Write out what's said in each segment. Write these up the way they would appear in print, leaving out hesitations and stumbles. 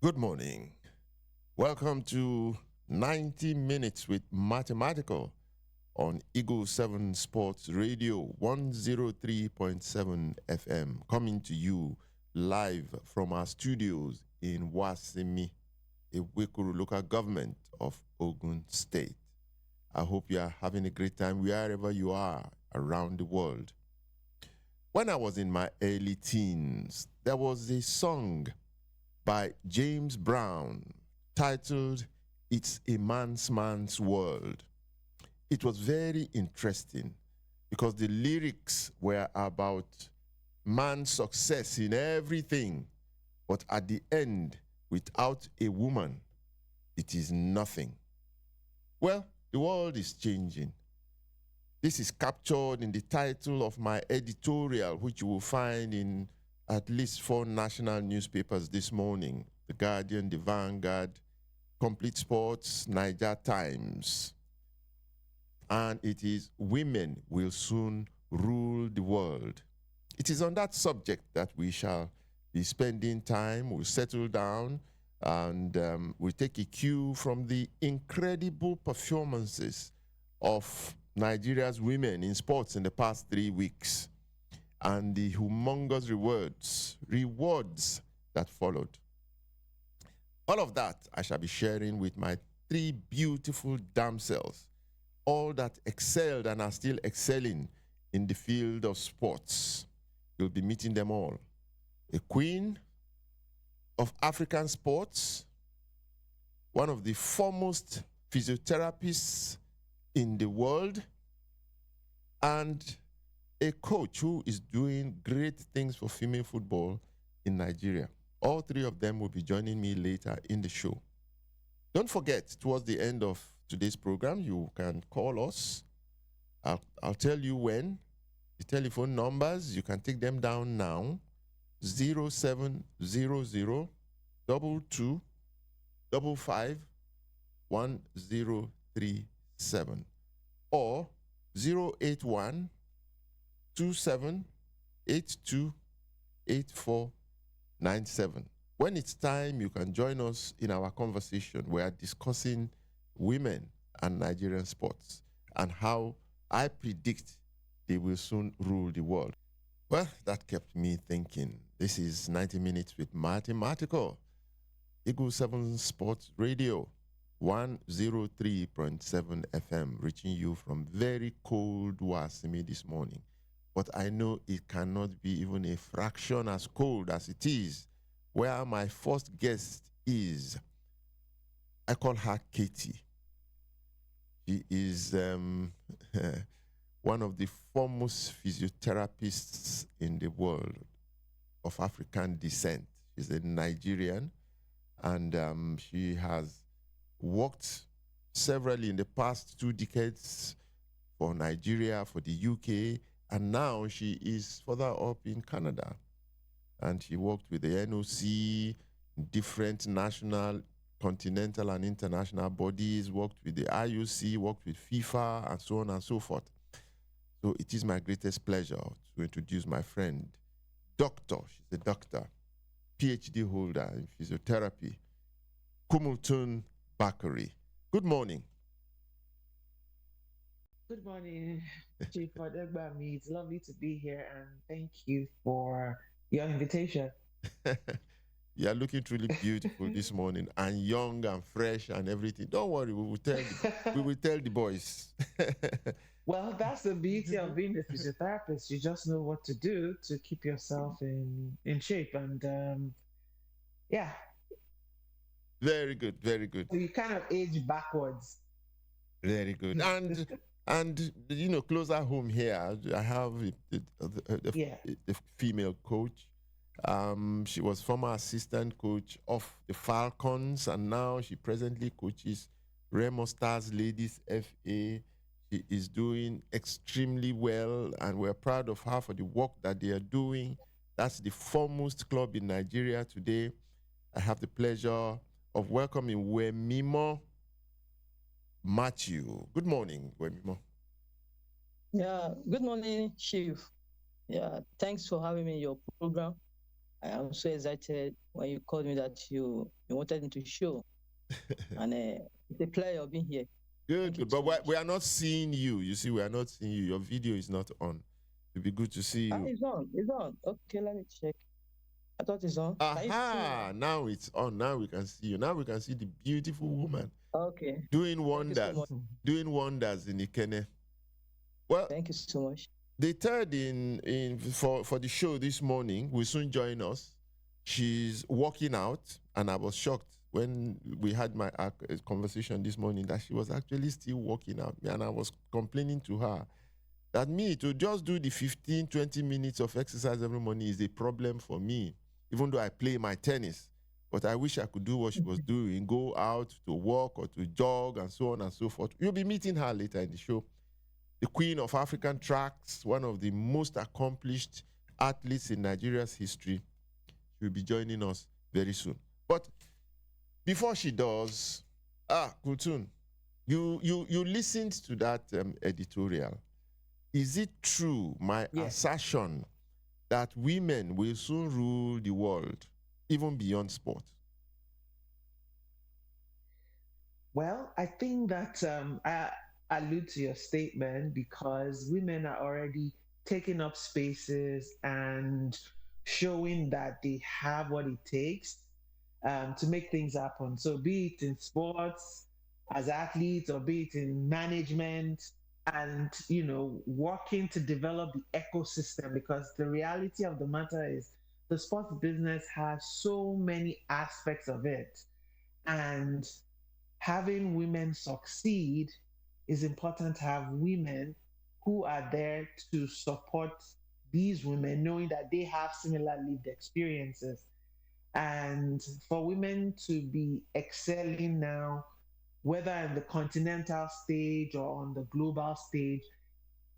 Good morning. Welcome to 90 Minutes with Mathematical on Eagle 7 Sports Radio 103.7 FM, coming to you live from our studios in Wasimi, Iwekuru local government of Ogun State. I hope you are having a great time wherever you are around the world. When I was in my early teens, there was a song by James Brown titled It's a Man's World. It was very interesting because the lyrics were about man's success in everything, but at the end, without a woman, it is nothing. Well, the world is changing. This is captured in the title of my editorial, which you will find in at least 4 national newspapers this morning: The Guardian, The Vanguard, Complete Sports, Niger Times. And it is Women Will Soon Rule the World. It is on that subject that we shall be spending time. We'll settle down and we'll take a cue from the incredible performances of Nigeria's women in sports in the past 3 weeks, and the humongous rewards that followed. All of that I shall be sharing with my 3 beautiful damsels, all that excelled and are still excelling in the field of sports. You'll be meeting them all. A queen of African sports, one of the foremost physiotherapists in the world, and a coach who is doing great things for female football in Nigeria. All 3 of them will be joining me later in the show. Don't forget, towards the end of today's program, you can call us. I'll tell you when. The telephone numbers, you can take them down now. 0700 22 55 1037 or 081 27828497. When it's time, you can join us in our conversation. We are discussing women and Nigerian sports and how I predict they will soon rule the world. Well, that kept me thinking. This is 90 Minutes with Mathematical, Eagle 7 Sports Radio, 103.7 FM, reaching you from very cold Wasimi this morning. But I know it cannot be even a fraction as cold as it is where my first guest is. I call her Katie. She is one of the foremost physiotherapists in the world of African descent. She's a Nigerian, and she has worked severally in the past 2 decades for Nigeria, for the UK, and now she is further up in Canada. And she worked with the NOC, different national, continental, and international bodies, worked with the IOC, worked with FIFA, and so on and so forth. So it is my greatest pleasure to introduce my friend, she's a doctor, PhD holder in physiotherapy, Ummukutoum Bakare. Good morning. Good morning, Chief Odegbami. It's lovely to be here, and thank you for your invitation. You are looking truly beautiful this morning, and young and fresh and everything. Don't worry, we will tell the boys. Well, that's the beauty of being a physiotherapist. You just know what to do to keep yourself in shape, and yeah, Very good, very good, so you kind of age backwards. very good. And you know, closer home here, I have Yeah. the female coach. She was former assistant coach of the Falcons, and now she presently coaches Remo Stars Ladies FA. She is doing extremely well, and we're proud of her for the work that they are doing. That's the foremost club in Nigeria today. I have the pleasure of welcoming Wemimo Mathew. Good morning, Wemimo. Yeah, good morning, Chief. Yeah, thanks for having me in your program. I am so excited when you called me that you wanted me to show, and it's a pleasure being here. Good, Thank you good. But so we much. are not seeing you. You see, we are not seeing you. Your video is not on. It'd be good to see Ah, you. it's on. It's on. Okay, let me check. I thought it's on. Can you see me Aha! now? Now it's on. Now we can see you. Now we can see the beautiful woman Okay. doing Thank you so wonders, much. doing wonders in Ikene. Well, Thank you so much. the third in for the show this morning will soon join us. She's working out, and I was shocked when we had my conversation this morning that she was actually still working out, and I was complaining to her that me to just do the 15 20 minutes of exercise every morning is a problem for me, even though I play my tennis. But I wish I could do what she was doing, go out to walk or to jog and so on and so forth. You'll be meeting her later in the show. The queen of African tracks, one of the most accomplished athletes in Nigeria's history. She'll be joining us very soon. But before she does, Kultun, you listened to that editorial. Is it true, my Yes. assertion, that women will soon rule the world, even beyond sport? Well, I think that I allude to your statement because women are already taking up spaces and showing that they have what it takes to make things happen. So, be it in sports, as athletes, or be it in management, and working to develop the ecosystem. Because the reality of the matter is, the sports business has so many aspects of it, and having women succeed is important to have women who are there to support these women, knowing that they have similar lived experiences. And for women to be excelling now, whether in the continental stage or on the global stage,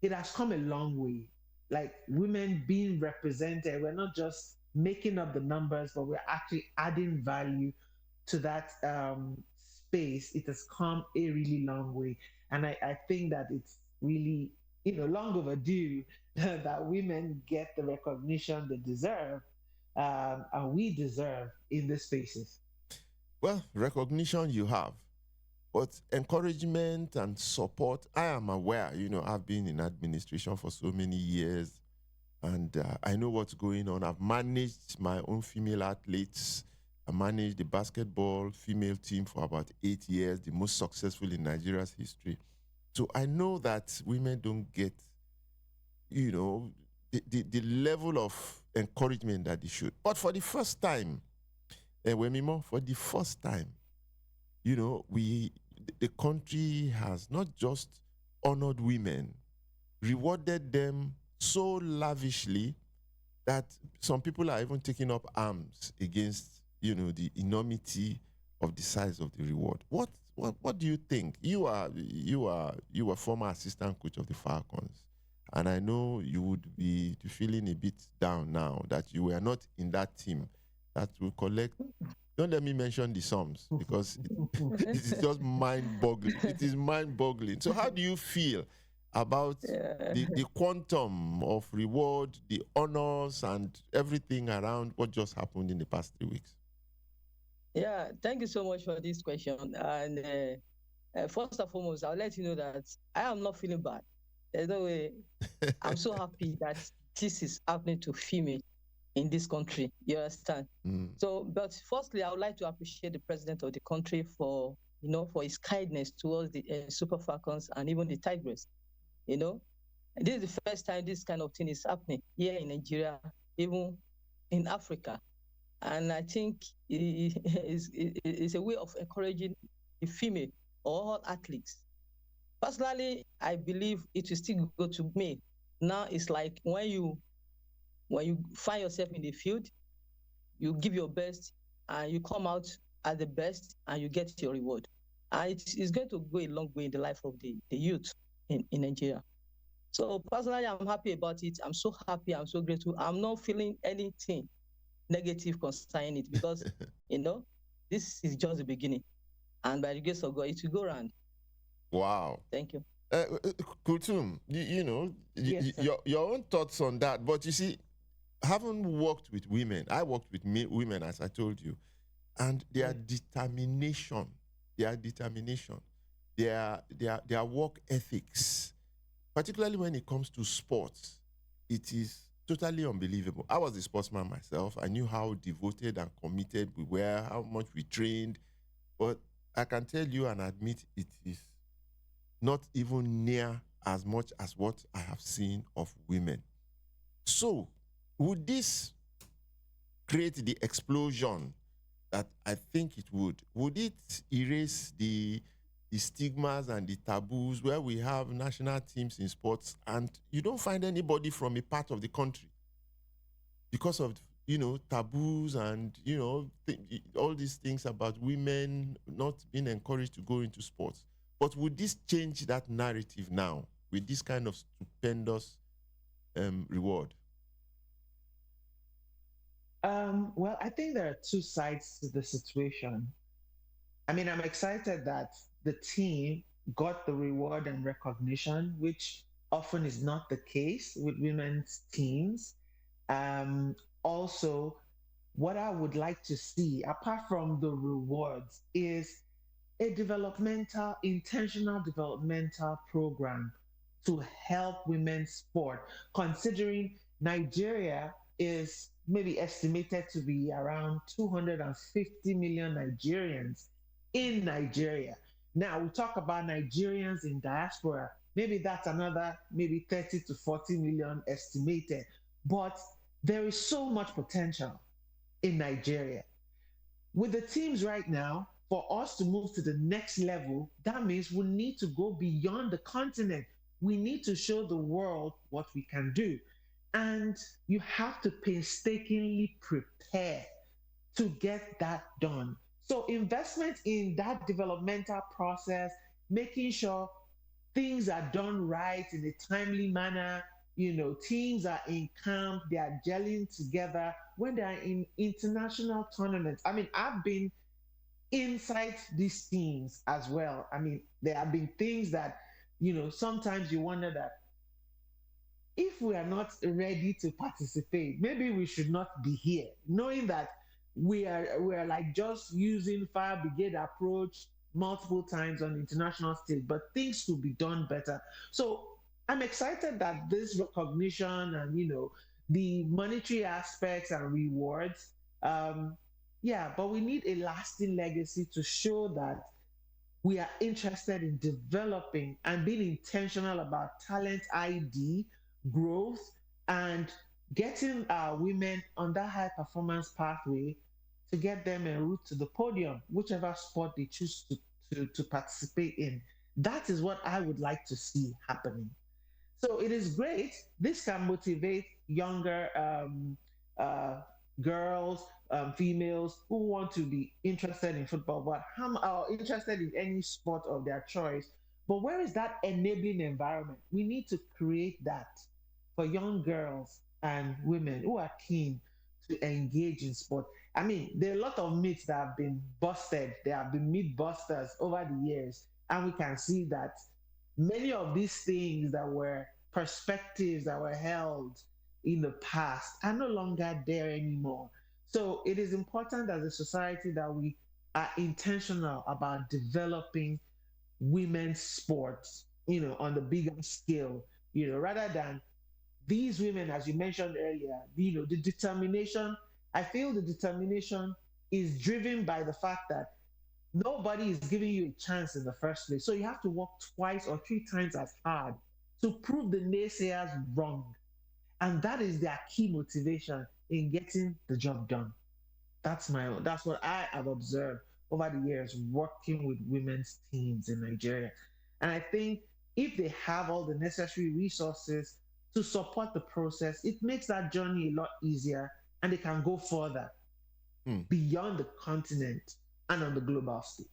it has come a long way. Like women being represented, we're not just making up the numbers, but we're actually adding value to that space. It has come a really long way. And I think that it's really, long overdue that women get the recognition they deserve and we deserve in these spaces. Well, recognition you have, but encouragement and support, I am aware, I've been in administration for so many years, and I know what's going on. I've managed my own female athletes. I managed the basketball female team for about 8 years, the most successful in Nigeria's history. So I know that women don't get, the level of encouragement that they should. But for the first time, Wemimo, for the first time, the country has not just honored women, rewarded them so lavishly that some people are even taking up arms against, the enormity of the size of the reward. What do you think? You are former assistant coach of the Falcons, and I know you would be feeling a bit down now that you were not in that team that will collect. Don't let me mention the sums because it is just mind-boggling. It is mind-boggling. So how do you feel about Yeah. the quantum of reward, the honors, and everything around what just happened in the past 3 weeks? Yeah, thank you so much for this question. And first and foremost, I'll let you know that I am not feeling bad. There's no way. I'm so happy that this is happening to female in this country. You understand? So, but firstly, I would like to appreciate the president of the country for for his kindness towards the Super Falcons and even the Tigers. This is the first time this kind of thing is happening here in Nigeria, even in Africa. And I think it's a way of encouraging the female or all athletes. Personally, I believe it will still go to me. Now it's like when you find yourself in the field, you give your best and you come out as the best and you get your reward. And it's going to go a long way in the life of the youth in Nigeria. So personally, I'm happy about it. I'm so happy. I'm so grateful. I'm not feeling anything negative concerning it because, this is just the beginning. And by the grace of God, it will go around. Wow. Thank you. Kultum, Yes, sir. your own thoughts on that. But you see, having worked with women, I worked with women, as I told you, and their determination, their determination, their work ethics, particularly when it comes to sports, it is totally unbelievable. I was a sportsman myself. I knew how devoted and committed we were, how much we trained, but I can tell you and admit it is not even near as much as what I have seen of women. So, would this create the explosion that I think it would? Would it erase the stigmas and the taboos where we have national teams in sports and you don't find anybody from a part of the country because of taboos and all these things about women not being encouraged to go into sports? But would this change that narrative now with this kind of stupendous reward? Well, I think there are two sides to the situation. I mean, I'm excited that the team got the reward and recognition, which often is not the case with women's teams. Also, what I would like to see, apart from the rewards, is a intentional developmental program to help women's sport, considering Nigeria is maybe estimated to be around 250 million Nigerians in Nigeria. Now we talk about Nigerians in diaspora. Maybe that's another maybe 30 to 40 million estimated. But there is so much potential in Nigeria. With the teams right now, for us to move to the next level, that means we need to go beyond the continent. We need to show the world what we can do. And you have to painstakingly prepare to get that done. So, investment in that developmental process, making sure things are done right in a timely manner. Teams are in camp, they are gelling together when they are in international tournaments. I mean, I've been inside these teams as well. I mean, there have been things that, sometimes you wonder that if we are not ready to participate, maybe we should not be here, knowing that we are like just using fire brigade approach multiple times on the international stage, but things could be done better. So I'm excited that this recognition and the monetary aspects and rewards, yeah, but we need a lasting legacy to show that we are interested in developing and being intentional about talent ID, growth, and getting our women on that high performance pathway to get them en route to the podium, whichever sport they choose to participate in. That is what I would like to see happening. So it is great. This can motivate younger uh, girls, females who want to be interested in football, but are interested in any sport of their choice. But where is that enabling environment? We need to create that for young girls and women who are keen to engage in sport. I mean, there are a lot of myths that have been busted. There have been myth busters over the years, and we can see that many of these things that were perspectives that were held in the past are no longer there anymore. So it is important as a society that we are intentional about developing women's sports, on the bigger scale, rather than these women, as you mentioned earlier, the determination. I feel the determination is driven by the fact that nobody is giving you a chance in the first place. So you have to work twice or three times as hard to prove the naysayers wrong. And that is their key motivation in getting the job done. That's what I have observed over the years working with women's teams in Nigeria. And I think if they have all the necessary resources to support the process, it makes that journey a lot easier and they can go further beyond the continent and on the global stage.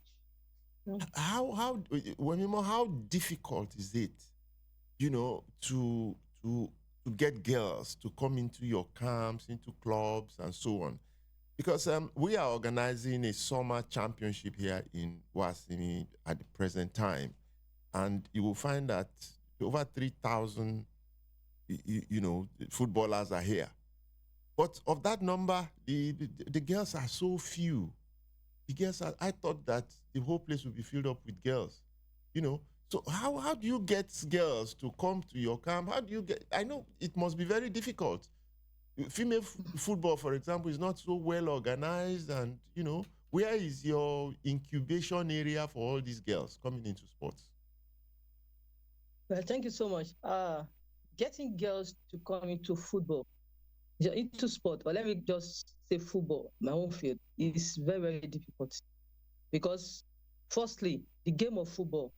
How difficult is it, to get girls to come into your camps, into clubs, and so on? Because we are organizing a summer championship here in Wasini at the present time, and you will find that over 3,000, footballers are here. But of that number, the girls are so few. The girls are, I thought that the whole place would be filled up with girls, you know. So how do you get girls to come to your camp? How do you get, I know it must be very difficult. Female football, for example, is not so well organized, and you know, where is your incubation area for all these girls coming into sports? Well, thank you so much. Getting girls to come into football, into sport, but let me just say football, my own field, is very, very difficult. Because, firstly, the game of football,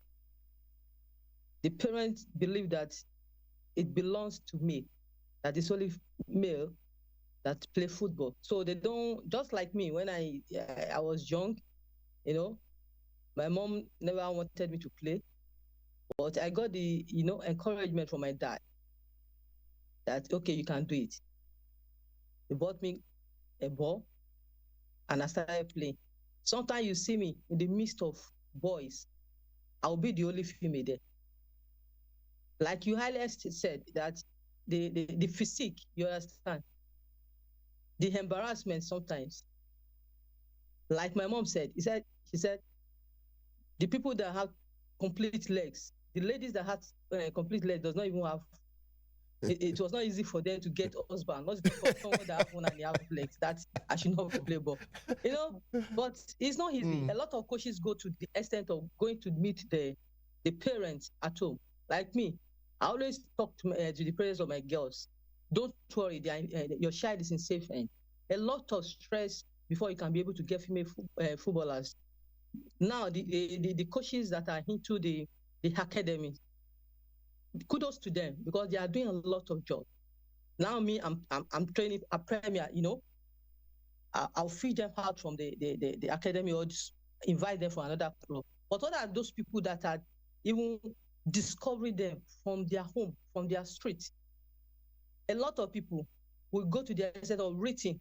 the parents believe that it belongs to me, that it's only male that play football. So they don't, just like me, when I was young, you know, my mom never wanted me to play, but I got the, encouragement from my dad that, okay, you can do it. He bought me a ball and I started playing. Sometimes you see me in the midst of boys, I'll be the only female there. Like you highlighted said, that the physique, you understand, the embarrassment sometimes. Like my mom said, she said, the people that have complete legs, the ladies that had complete legs does not even have, it was not easy for them to get husband, not for someone that have 1.5 legs, that I should not play ball. You know, but it's not easy. A lot of coaches go to the extent of going to meet the parents at home. Like me, I always talk to the parents of my girls. Don't worry, your child is in safe hand. A lot of stress before you can be able to get female footballers. Now, the coaches that are into the academy, kudos to them, because they are doing a lot of job. Now, me, I'm training a premier. You know, I'll feed them out from the academy, or just invite them for another club. But what are those people that are even discovering them from their home, from their street? A lot of people will go to the extent of written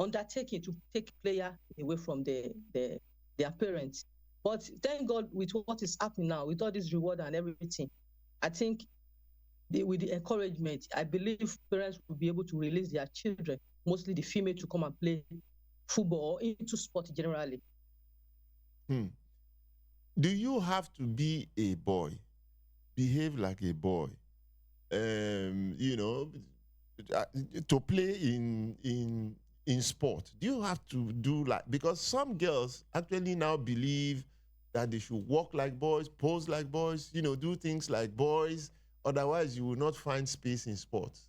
undertaking to take player away from their parents. But thank God, with what is happening now, with all this reward and everything, I think with the encouragement, I believe parents will be able to release their children, mostly the female, to come and play football or into sport generally. Do you have to be a boy, behave like a boy, you know, to play in sport? Do you have to do like, because some girls actually now believe that they should walk like boys, pose like boys, you know, do things like boys, otherwise you will not find space in sports.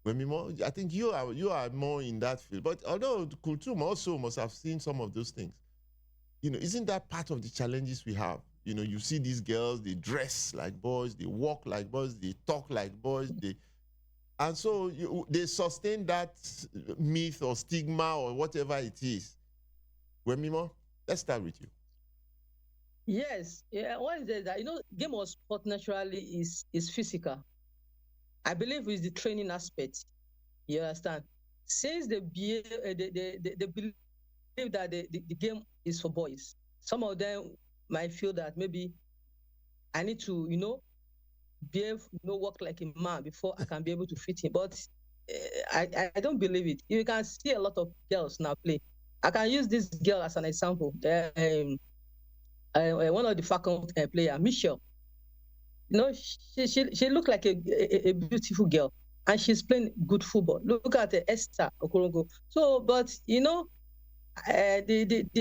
Wemimo, I think you are more in that field, but although Kultum also must have seen some of those things, you know, isn't that part of the challenges we have? You know, you see these girls, they dress like boys, they walk like boys, they talk like boys, and so they sustain that myth or stigma or whatever it is. Wemimo, let's start with you. Yes, yeah. What is that? You know, game of sport naturally is physical. I believe it's the training aspect. You understand? Since they believe that the game is for boys, some of them might feel that maybe I need to, behave, work like a man before I can be able to fit in. But I don't believe it. You can see a lot of girls now play. I can use this girl as an example. One of the Falcon player, Michelle. You know, she looked like a beautiful girl, and she's playing good football. Look at Esther Okorogo. So, but the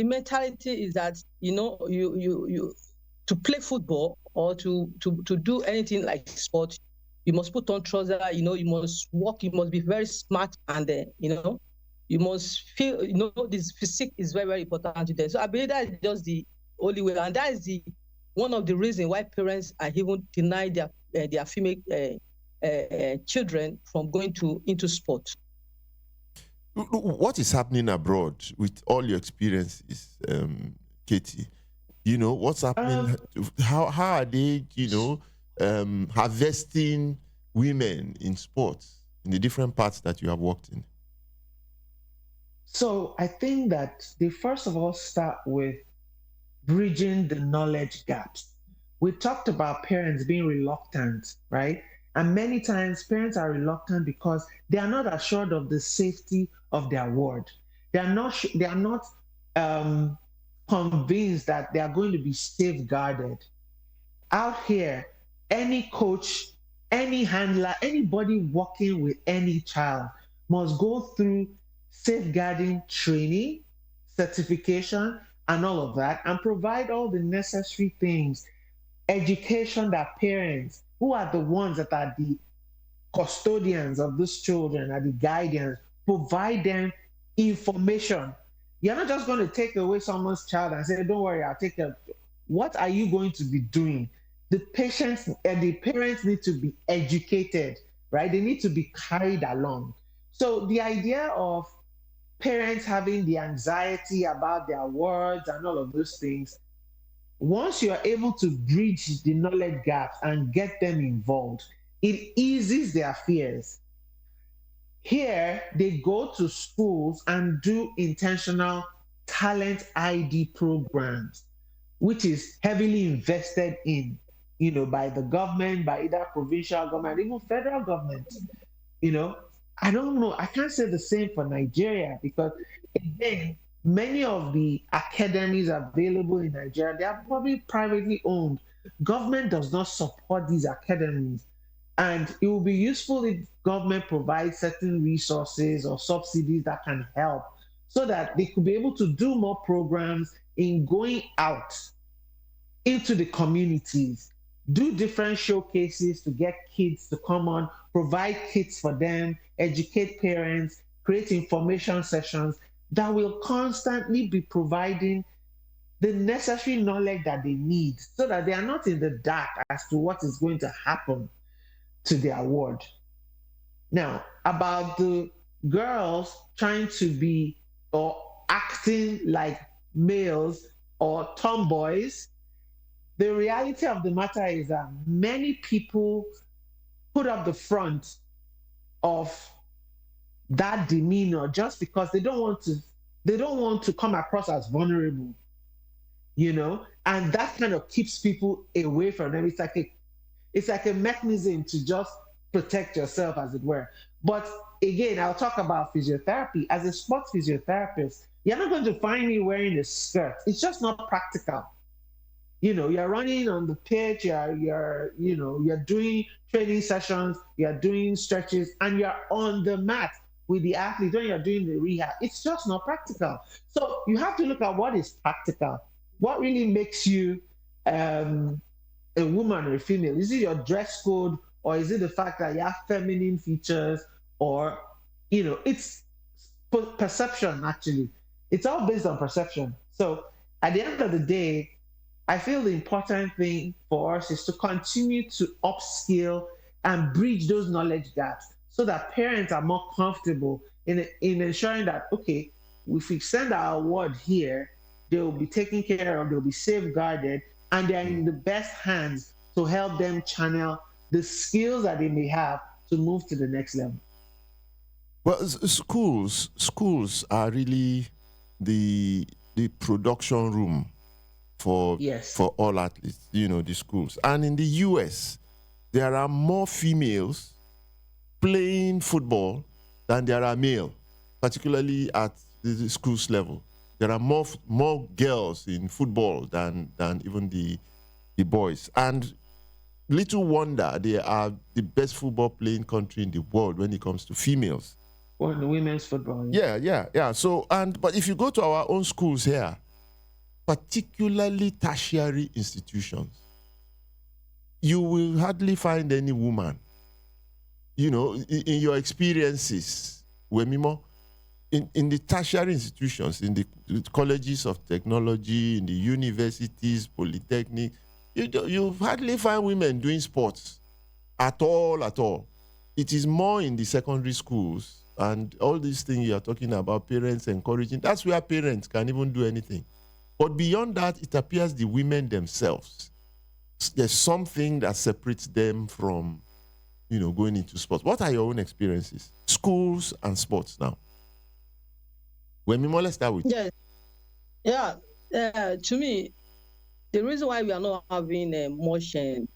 mentality is that you to play football or to do anything like sport, you must put on trousers. You must walk. You must be very smart, and you must feel. This physique is very, very important to them. So I believe that is just the only way, and that is one of the reasons why parents are even deny their female children from going into sport. What is happening abroad with all your experiences, Katie? You know, what's happening? How are they, harvesting women in sports in the different parts that you have worked in? So I think that they first of all start with bridging the knowledge gaps. We talked about parents being reluctant, right? And many times parents are reluctant because they are not assured of the safety of their ward. They are not um, convinced that they are going to be safeguarded. Out here, any coach, any handler, anybody working with any child must go through safeguarding training, certification, and all of that, and provide all the necessary things, education that parents, who are the ones that are the custodians of these children and the guardians, provide them information. You're not just going to take away someone's child and say, "Don't worry, I'll take care of it." What are you going to be doing? The patients and the parents need to be educated, right? They need to be carried along. So the idea of parents having the anxiety about their words and all of those things, once you are able to bridge the knowledge gaps and get them involved, it eases their fears. Here, they go to schools and do intentional talent ID programs, which is heavily invested in, by the government, by either provincial government, even federal government. you know I don't know, I can't say the same for Nigeria, because again, many of the academies available in Nigeria, they are probably privately owned. Government does not support these academies, and it will be useful if government provides certain resources or subsidies that can help, so that they could be able to do more programs in going out into the communities, do different showcases to get kids to come on, provide kits for them, educate parents, create information sessions that will constantly be providing the necessary knowledge that they need, so that they are not in the dark as to what is going to happen to their ward. Now, about the girls trying to be or acting like males or tomboys, the reality of the matter is that many people put up the front of that demeanor just because they don't want to come across as vulnerable, and that kind of keeps people away from them. It's like a mechanism to just protect yourself, as it were. But again, I'll talk about physiotherapy. As a sports physiotherapist, you're not going to find me wearing a skirt. It's just not practical. You're running on the pitch, you're doing training sessions, you're doing stretches, and you're on the mat with the athlete when you're doing the rehab. It's just not practical. So you have to look at what is practical. What really makes you um, a woman or a female? Is it your dress code, or is it the fact that you have feminine features, or it's perception, actually. It's all based on perception. So at the end of the day, I feel the important thing for us is to continue to upskill and bridge those knowledge gaps, so that parents are more comfortable in ensuring that, okay, if we send our word here, they will be taken care of, they'll be safeguarded, and they're in the best hands to help them channel the skills that they may have to move to the next level. Well, schools are really the production room for Yes. for all athletes, the schools. And in the US, there are more females playing football than there are male, particularly at the schools level. There are more girls in football than even the boys. And little wonder they are the best football playing country in the world when it comes to females. Or the women's football. Yeah. So, but if you go to our own schools here, particularly tertiary institutions, you will hardly find any woman. In your experiences, Wemimo, in the tertiary institutions, in the colleges of technology, in the universities, polytechnic, you hardly find women doing sports at all. It is more in the secondary schools and all these things you are talking about, parents encouraging. That's where parents can even do anything. But beyond that, it appears the women themselves, there's something that separates them from, going into sports. What are your own experiences? Schools and sports now. Wemimo, let's start with you. To me, the reason why we are not having much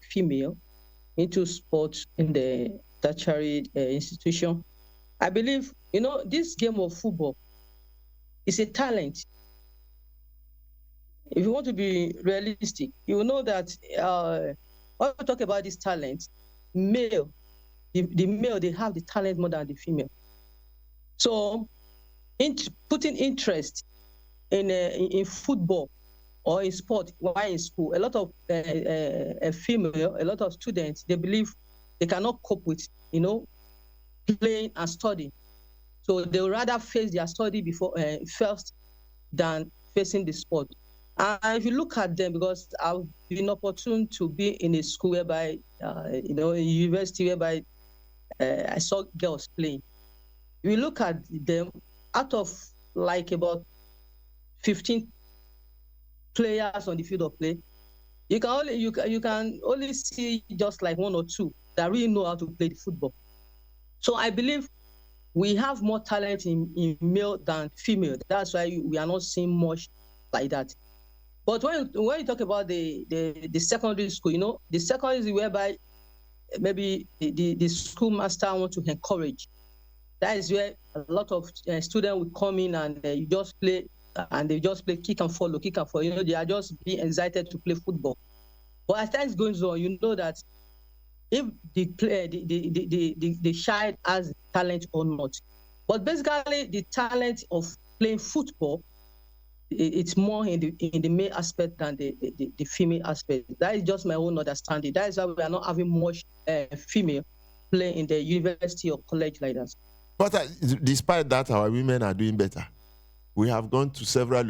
female into sports in the tertiary institution. I believe, this game of football is a talent. If you want to be realistic, you will know that when we talk about this talent, male, the male, they have the talent more than the female. So putting interest in football or in sport while in school, a lot of female, a lot of students, they believe they cannot cope with, playing and studying. So they would rather face their study before first than facing the sport. And if you look at them, because I've been opportune to be in a school whereby, a university whereby I saw girls playing. If you look at them, out of like about 15 players on the field of play, you can only see just like one or two that really know how to play the football. So I believe we have more talent in male than female. That's why we are not seeing much like that. But when you talk about the secondary school, the secondary is whereby maybe the schoolmaster want to encourage. That is where a lot of students will come in and you just play, and they just play kick and follow. They are just being excited to play football. But as time goes on, you know that if the child has talent or not. But basically, the talent of playing football, it's more in the male aspect than the female aspect. That is just my own understanding. That is why we are not having much female play in the university or college like that. But despite that, our women are doing better. We have gone to several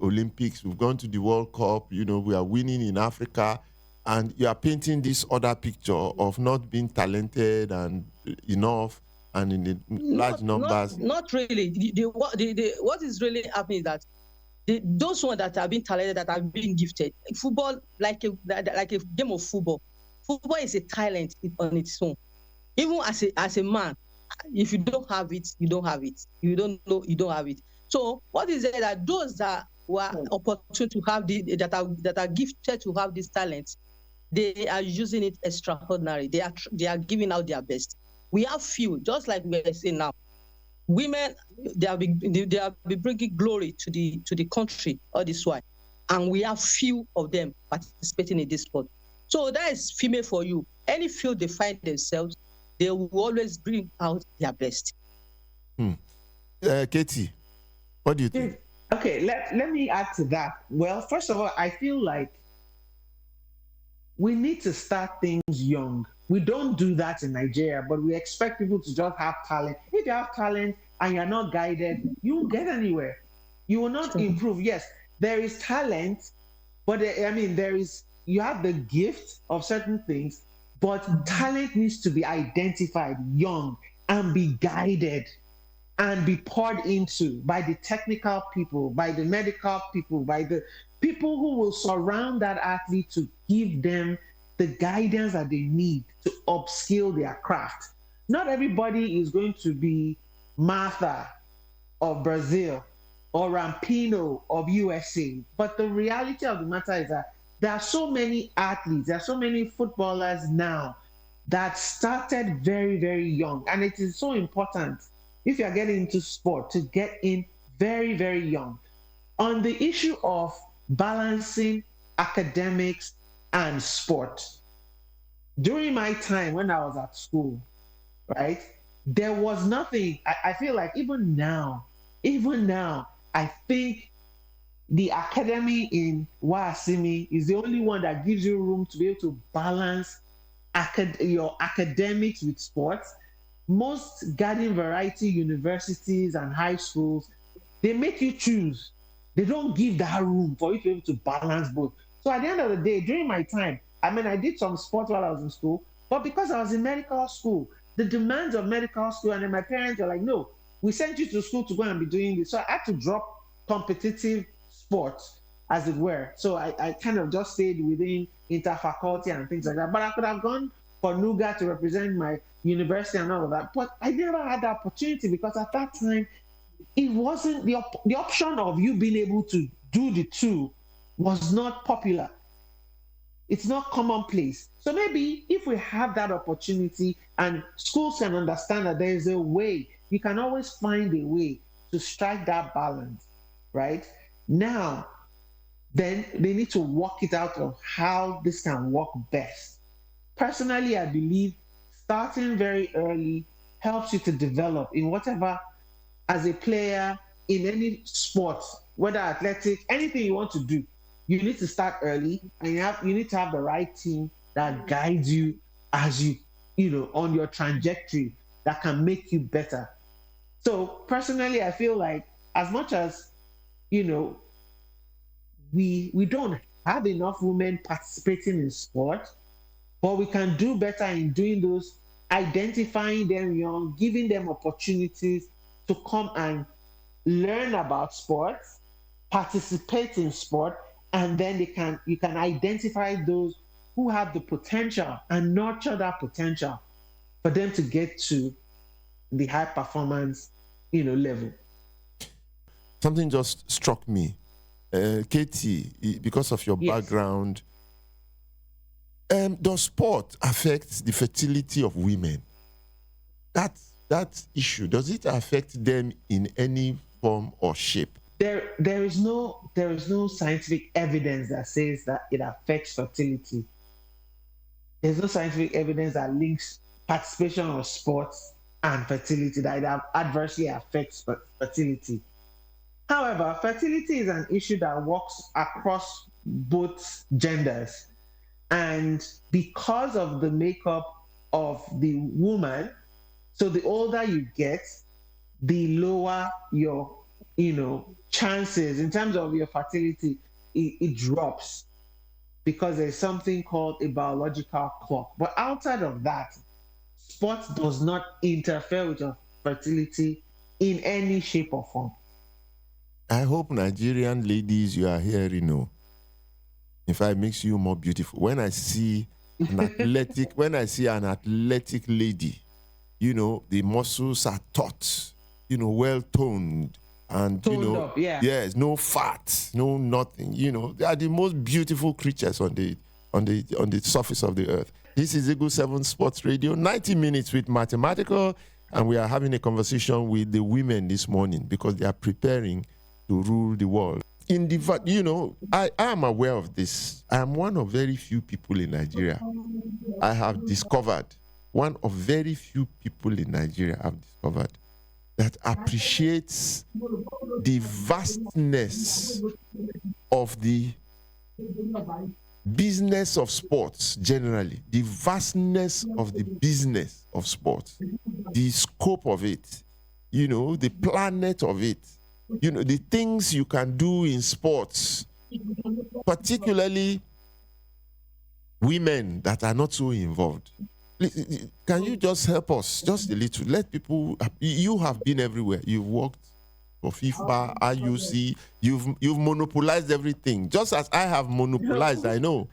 Olympics. We've gone to the World Cup. We are winning in Africa. And you are painting this other picture of not being talented and enough and in the large numbers. Not really. What is really happening is that those ones that have been talented, that have been gifted, football, like a game of football. Football is a talent on its own. Even as a man, if you don't have it, you don't have it. You don't know, you don't have it. So what is it that those that were opportune to have that are gifted to have these talents, they are using it extraordinary. They are giving out their best. We have few, just like we are saying now. Women, they have been bringing glory to the country all this while, and we have few of them participating in this sport. So that is female for you. Any field they find themselves, they will always bring out their best. Katie, what do you think? Okay, let me add to that. Well, first of all, I feel like we need to start things young. We don't do that in Nigeria, but we expect people to just have talent. If you have talent and you're not guided, you won't get anywhere. You will not improve. Yes, there is talent, but you have the gift of certain things, but talent needs to be identified young and be guided and be poured into by the technical people, by the medical people, by the people who will surround that athlete to give them the guidance that they need to upskill their craft. Not everybody is going to be Martha of Brazil or Rampino of USA. But the reality of the matter is that there are so many athletes, there are so many footballers now that started very, very young. And it is so important, if you're getting into sport, to get in very, very young. On the issue of balancing academics and sport, during my time when I was at school, right, there was nothing. I feel like even now, I think the academy in Wasimi is the only one that gives you room to be able to balance your academics with sports. Most garden variety universities and high schools, they make you choose. They don't give that room for you to be able to balance both. So at the end of the day, during my time, I did some sports while I was in school, but because I was in medical school, the demands of medical school, and then my parents were like, no, we sent you to school to go and be doing this. So I had to drop competitive sports, as it were. So I kind of just stayed within interfaculty and things like that. But I could have gone for NUGA to represent my university and all of that. But I never had the opportunity because at that time, it wasn't the option of you being able to do the two was not popular. It's not commonplace. So maybe if we have that opportunity and schools can understand that there is a way, you can always find a way to strike that balance, right? Now, then they need to work it out of how this can work best. Personally, I believe starting very early helps you to develop in whatever, as a player in any sport, whether athletic, anything you want to do, you need to start early, and you need to have the right team that guides you as on your trajectory that can make you better. So personally, I feel like as much as you know we don't have enough women participating in sport, but we can do better in doing those, identifying them young, giving them opportunities to come and learn about sports, participate in sport, and then you can identify those who have the potential and nurture that potential for them to get to the high performance, level. Something just struck me. Katie, because of your Yes. background, does sport affect the fertility of women? That issue, does it affect them in any form or shape? There is no scientific evidence that says that it affects fertility. There's no scientific evidence that links participation of sports and fertility, that it adversely affects fertility. However, fertility is an issue that works across both genders. And because of the makeup of the woman, so the older you get, the lower your, chances in terms of your fertility, it drops because there's something called a biological clock. But outside of that, sports does not interfere with your fertility in any shape or form. I hope Nigerian ladies, you are here, in fact, it makes you more beautiful. When I see an athletic lady, the muscles are taut, well toned, and Toned up, yeah. yes, no fat, no nothing. They are the most beautiful creatures on the surface of the earth. This is Eagle 7 Sports Radio, 90 minutes with mathematical, and we are having a conversation with the women this morning because they are preparing to rule the world. I am aware of this. I am one of very few people in Nigeria. I have discovered, one of very few people in Nigeria I've discovered that appreciates the vastness of the business of sports generally, the vastness of the business of sports, the scope of it, the planet of it, the things you can do in sports, particularly women that are not so involved. Can you just help us just a little? Let people, you have been everywhere. You've worked for FIFA, IUC, you've monopolized everything. Just as I have monopolized, I know,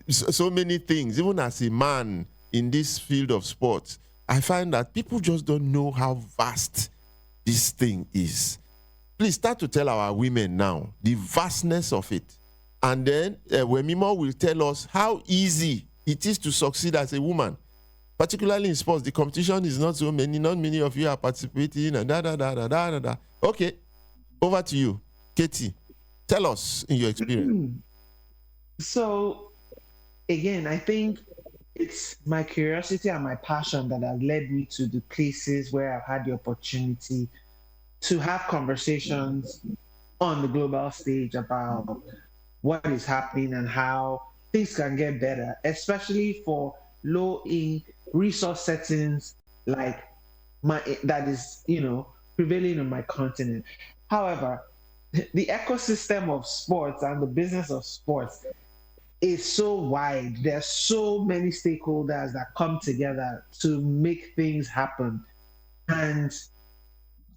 so many things. Even as a man in this field of sports, I find that people just don't know how vast this thing is. Please start to tell our women now the vastness of it. And then Wemimo will tell us how easy it is to succeed as a woman. Particularly in sports, the competition is not so many, not many of you are participating, and da. Okay, over to you. Katie, tell us in your experience. So, again, I think it's my curiosity and my passion that has led me to the places where I've had the opportunity to have conversations on the global stage about what is happening and how things can get better, especially for low in resource settings like that is prevailing on my continent. However, the ecosystem of sports and the business of sports is so wide. There's so many stakeholders that come together to make things happen. And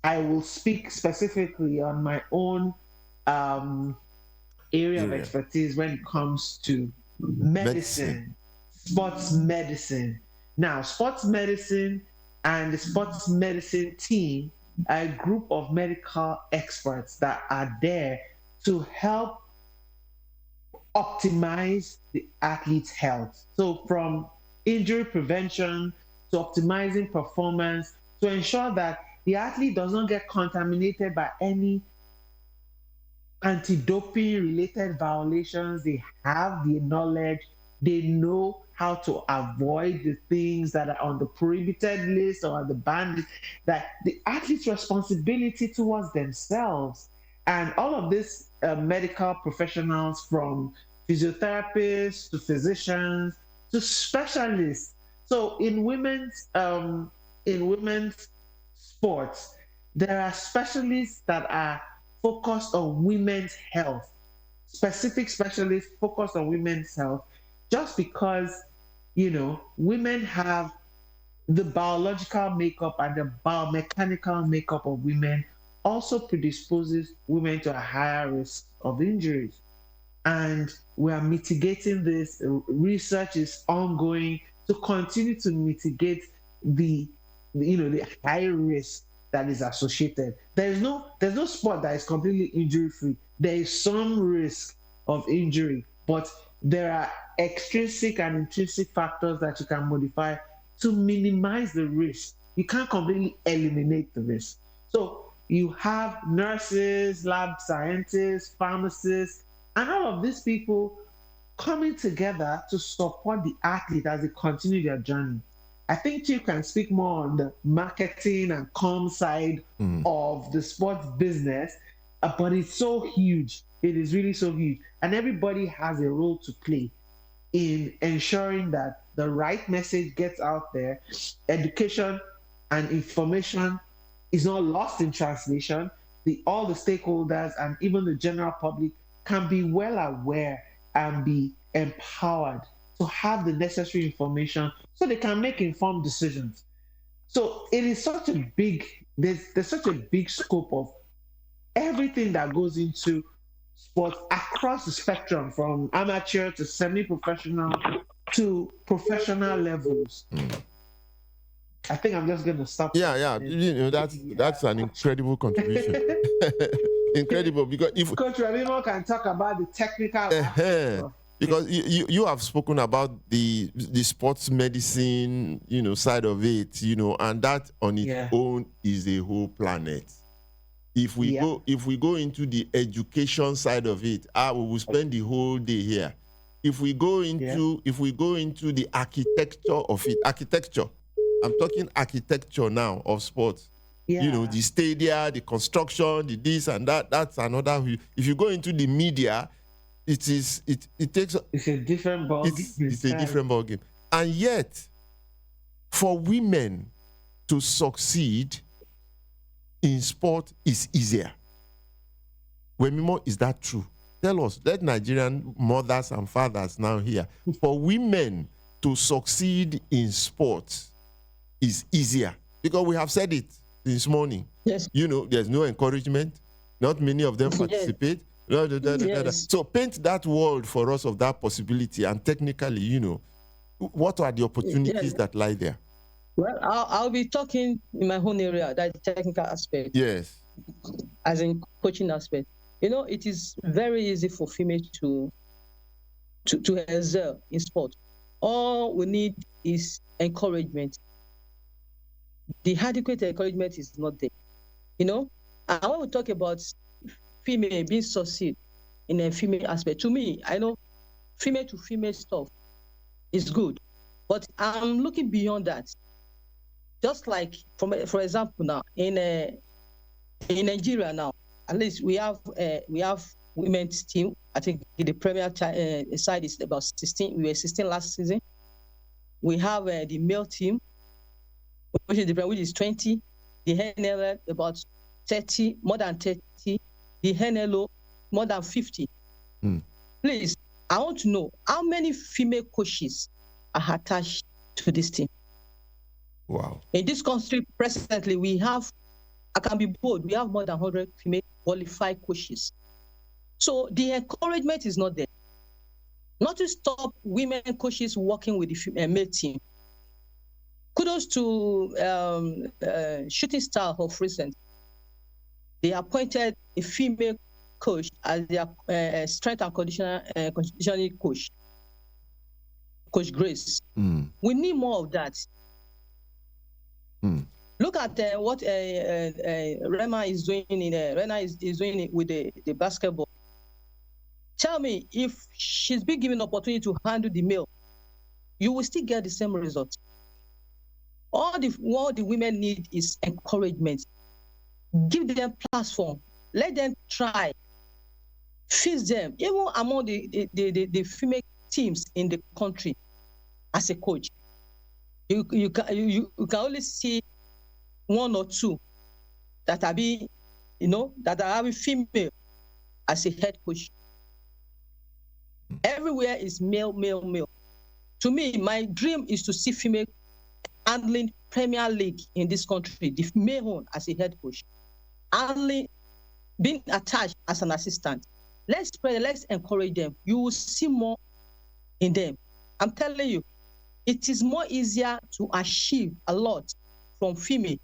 I will speak specifically on my own area of expertise when it comes to medicine, sports medicine. Now, sports medicine and the sports medicine team are a group of medical experts that are there to help optimize the athlete's health. So from injury prevention to optimizing performance to ensure that the athlete does not get contaminated by any anti-doping related violations. They have the knowledge, they know how to avoid the things that are on the prohibited list or on the banned list, that the athlete's responsibility towards themselves. And all of this medical professionals, from physiotherapists to physicians to specialists. So in women's sports, there are specialists that are focused on women's health, specific specialists focused on women's health, just because, women have the biological makeup and the biomechanical makeup of women also predisposes women to a higher risk of injuries. And we are mitigating this. Research is ongoing to continue to mitigate the high risk that is associated. There's no sport that is completely injury free. There is some risk of injury, but there are extrinsic and intrinsic factors that you can modify to minimize the risk. You can't completely eliminate the risk. So you have nurses, lab scientists, pharmacists, and all of these people coming together to support the athlete as they continue their journey. I think Chief can speak more on the marketing and comm side of the sports business, but it's so huge. It is really so huge. And everybody has a role to play in ensuring that the right message gets out there, education and information is not lost in translation. All the stakeholders and even the general public can be well aware and be empowered to have the necessary information so they can make informed decisions. So it is such a big, there's such a big scope of everything that goes into sports across the spectrum, from amateur to semi-professional to professional levels. I think I'm just going to stop. Yeah. That's an incredible contribution. Incredible, because if Coach Wemimo can talk about the technical because you have spoken about the sports medicine, side of it, and that on its own is a whole planet. If we go into the education side of it, we will spend the whole day here. If we go into the architecture of it, I'm talking architecture now of sports. The stadia, the construction, the this and that. That's another. If you go into the media, it's a different ballgame. It's a different ballgame. And yet, for women to succeed in sport is easier. Wemimo, is that true? Tell us. Let Nigerian mothers and fathers now hear. For women to succeed in sports is easier, because we have said it this morning. Yes. There's no encouragement. Not many of them participate. Yes. So paint that world for us of that possibility, and technically, what are the opportunities that lie there? Well, I'll be talking in my own area, that technical aspect. Yes. As in coaching aspect. It is very easy for females to excel in sport. All we need is encouragement. The adequate encouragement is not there. And when we talk about female being succeed in a female aspect, to me, I know female to female stuff is good, but I'm looking beyond that. Just like, for example, now in Nigeria now, at least we have women's team. I think the Premier side is about 16. We were 16 last season. We have the male team, which is 20. The NLL about 30, more than 30. The NLO more than 50. Please, I want to know how many female coaches are attached to this team. Wow. In this country, presently, I can be bold, we have more than 100 female qualified coaches. So the encouragement is not there. Not to stop women coaches working with the male team. Kudos to Shooting Star of recent. They appointed a female coach as their strength and conditioning coach, Coach Grace. We need more of that. Look at what Rema is doing is doing with the basketball. Tell me, if she's been given opportunity to handle the male, you will still get the same result. What the women need is encouragement. Give them platform. Let them try. Feed them. Even among the female teams in the country, as a coach, you can only see one or two that are that are having female as a head coach. Everywhere is male. To me, my dream is to see female handling Premier League in this country, the male one as a head coach, handling, being attached as an assistant. Let's spread, let's encourage them. You will see more in them. I'm telling you, it is more easier to achieve a lot from female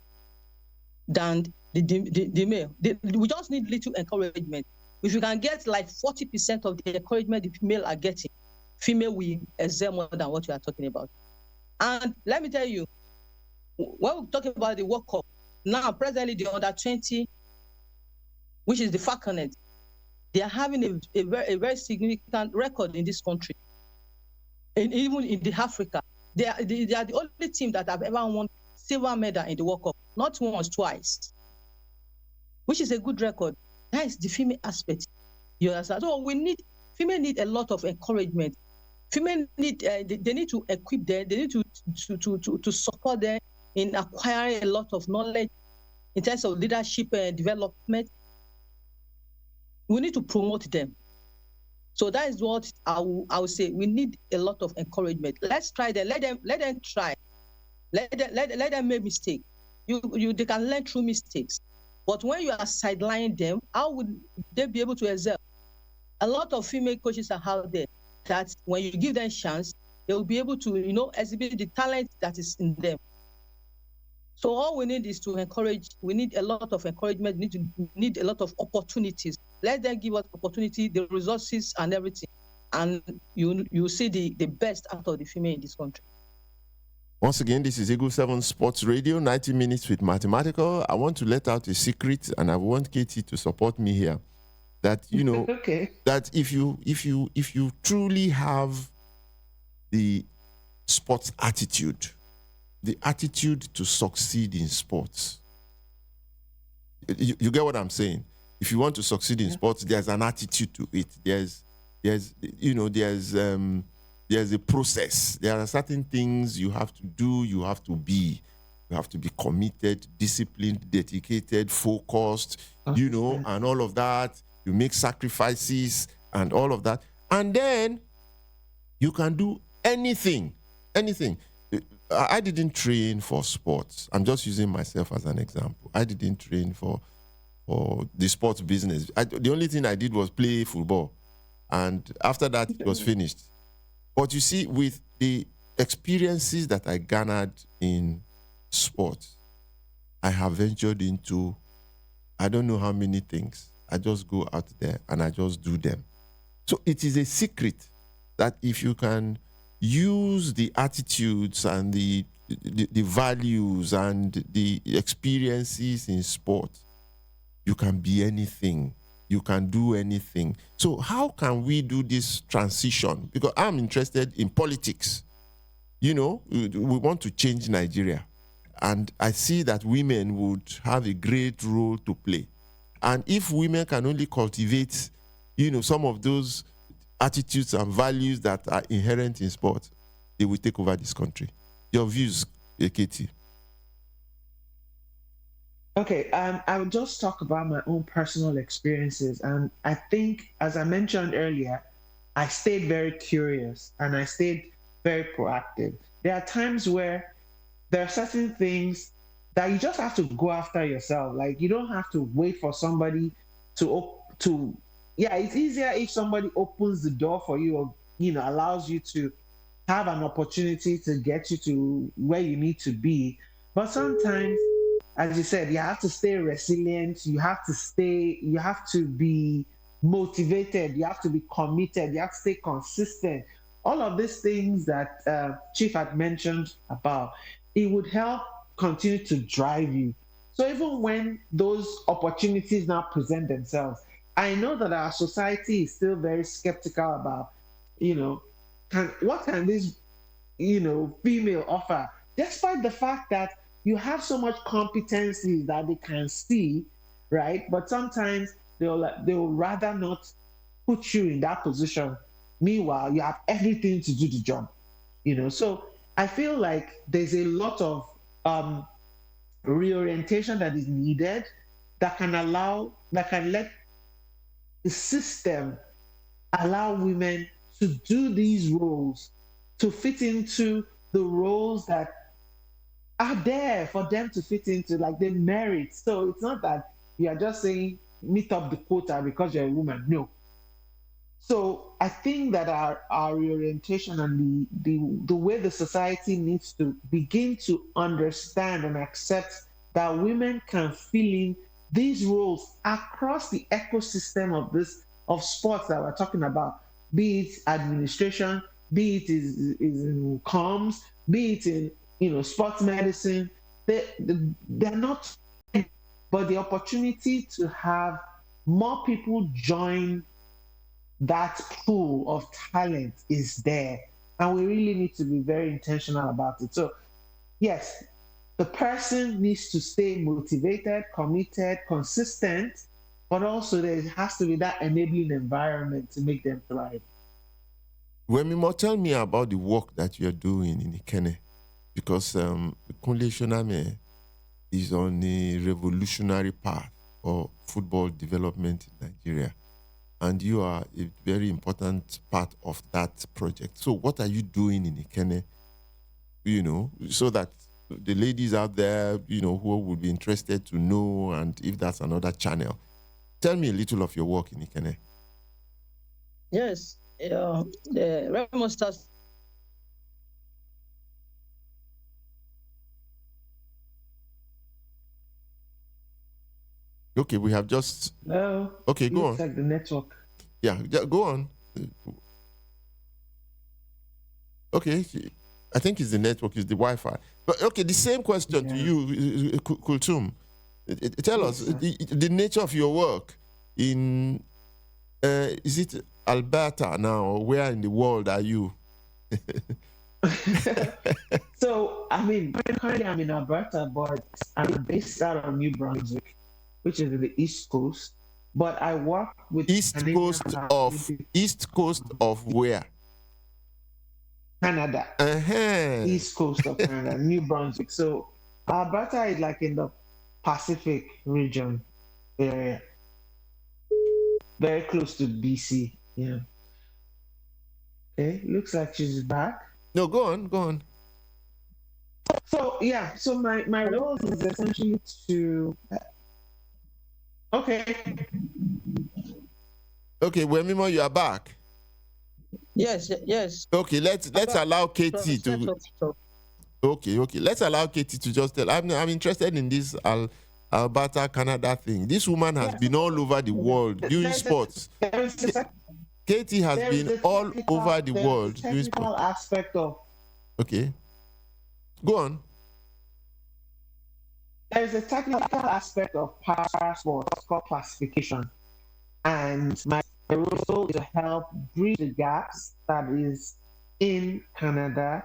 than the male. We just need little encouragement. If you can get like 40% of the encouragement the female are getting, female will excel more than what you are talking about. And let me tell you, when we talk about the World Cup, now presently the under-20, which is the Falconet, they are having a very significant record in this country. And even in the Africa, they are the only team that have ever won silver medal in the World Cup, not once, twice, which is a good record. That is the female aspect. You understand? So female need a lot of encouragement. Female need they need to equip them. They need to support them in acquiring a lot of knowledge in terms of leadership and development. We need to promote them. So that is what I will say. We need a lot of encouragement. Let's try them. Let them try. Let them make mistakes. They can learn through mistakes. But when you are sidelining them, how would they be able to excel? A lot of female coaches are out there that when you give them a chance, they will be able to, exhibit the talent that is in them. So all we need is to encourage. We need a lot of encouragement. We need a lot of opportunities. Let them give us opportunity, the resources and everything. And you see the best out of the female in this country. Once again, this is Eagle 7 Sports Radio, 90 minutes with Mathematical. I want to let out a secret, and I want Katie to support me here. That, okay. That if you truly have the sports attitude, the attitude to succeed in sports, you get what I'm saying? If you want to succeed in sports, there's an attitude to it. There's a process. There are certain things you have to do, you have to be. You have to be committed, disciplined, dedicated, focused, and all of that. You make sacrifices and all of that. And then you can do anything. Anything. I didn't train for sports. I'm just using myself as an example. I didn't train for the sports business. The only thing I did was play football. And after that, it was finished. But you see, with the experiences that I garnered in sports, I have ventured into, I don't know how many things. I just go out there and I just do them. So it is a secret that if you can use the attitudes and the values and the experiences in sport, you can be anything. You can do anything. So how can we do this transition? Because I'm interested in politics. We want to change Nigeria. And I see that women would have a great role to play. And if women can only cultivate, some of those attitudes and values that are inherent in sport, they will take over this country. Your views, Katie? Okay, I will just talk about my own personal experiences. And I think, as I mentioned earlier, I stayed very curious and I stayed very proactive. There are times where there are certain things that you just have to go after yourself. Like, you don't have to wait for somebody it's easier if somebody opens the door for you or, allows you to have an opportunity to get you to where you need to be. But sometimes, as you said, you have to stay resilient. You have to be motivated, you have to be committed, you have to stay consistent. All of these things that Chief had mentioned about, it would help continue to drive you. So even when those opportunities now present themselves, I know that our society is still very skeptical about, you know, what can this, female offer, despite the fact that you have so much competency that they can see, right? But sometimes they'll rather not put you in that position. Meanwhile, you have everything to do the job, So I feel like there's a lot of reorientation that is needed that can let the system allow women to do these roles, to fit into the roles that are there for them to fit into, like they merit. So it's not that you are just saying meet up the quota because you're a woman. No. So I think that our reorientation and the way the society needs to begin to understand and accept that women can fill in these roles across the ecosystem of sports that we're talking about, be it administration, be it is in comms, be it in sports medicine. They're not, but the opportunity to have more people join that pool of talent is there. And we really need to be very intentional about it. So, yes, the person needs to stay motivated, committed, consistent, but also there has to be that enabling environment to make them thrive. Wemimo, tell me about the work that you're doing in Ikenne, because Kunle Shoname is on a revolutionary path for football development in Nigeria, and you are a very important part of that project. So what are you doing in Ikenne, so that the ladies out there, who would be interested to know, and if that's another channel, tell me a little of your work in Ikenne. Yes, the Remo starts. Okay, we have just. No. Okay, go on. Like the network. Yeah, go on. Okay, I think it's the network, it's the Wi-Fi. But okay, the same question to you, Kultum. Tell us the nature of your work in. Is it Alberta now, or where in the world are you? So, currently I'm in Alberta, but I'm based out of New Brunswick, which is in the East Coast. But I work with East Coast of where? Canada. East Coast of Canada, New Brunswick. So Alberta is like in the Pacific region area, very close to BC. Yeah. Okay, looks like she's back. No, go on. So yeah, so my role is essentially to. Okay, Wemimo, you are back. Yes. Okay, let's allow Katie to. Okay. Let's allow Katie to just tell. I'm interested in this Alberta, Canada thing. This woman has been all over the world doing sports. Katie has been all over the world doing sports. Aspect of. Okay. Go on. There's a technical aspect of para sports called classification, and my role is to help bridge the gaps that is in Canada,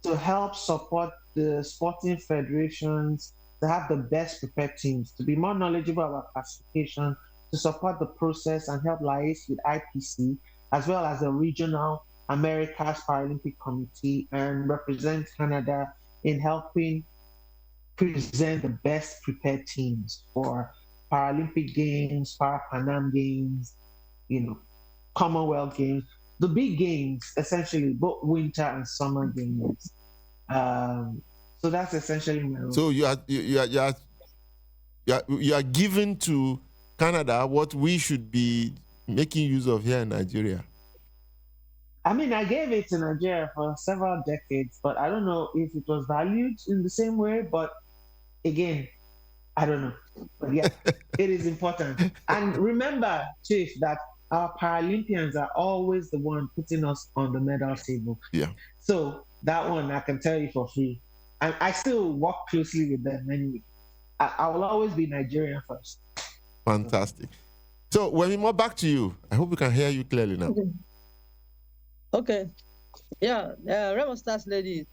to help support the sporting federations to have the best prepared teams, to be more knowledgeable about classification, to support the process and help liaise with IPC, as well as the regional Americas Paralympic Committee, and represent Canada in helping present the best prepared teams for Paralympic Games, Pan Am Games, Commonwealth Games, the big games, essentially, both winter and summer games. So that's essentially my role. So you are given to Canada what we should be making use of here in Nigeria. I gave it to Nigeria for several decades, but I don't know if it was valued in the same way. But again, I don't know. But yeah, it is important. And remember, Chief, that our Paralympians are always the one putting us on the medal table. Yeah. So that one I can tell you for free. And I still work closely with them anyway. I will always be Nigerian first. Fantastic. So, Wemimo, back to you. I hope we can hear you clearly now. Okay. Yeah, Remo Stars Lady,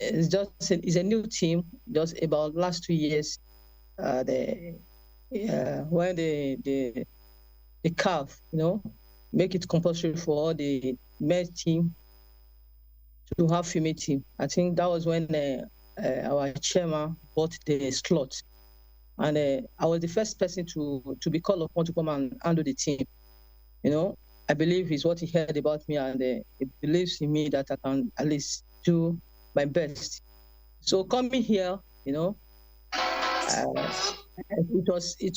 it's a new team. Just about last 2 years, when the CAF, make it compulsory for all the male team to have female team. I think that was when our chairman bought the slot, and I was the first person to be called upon to come and handle the team. I believe it's what he heard about me, and he believes in me that I can at least do my best. So coming here, it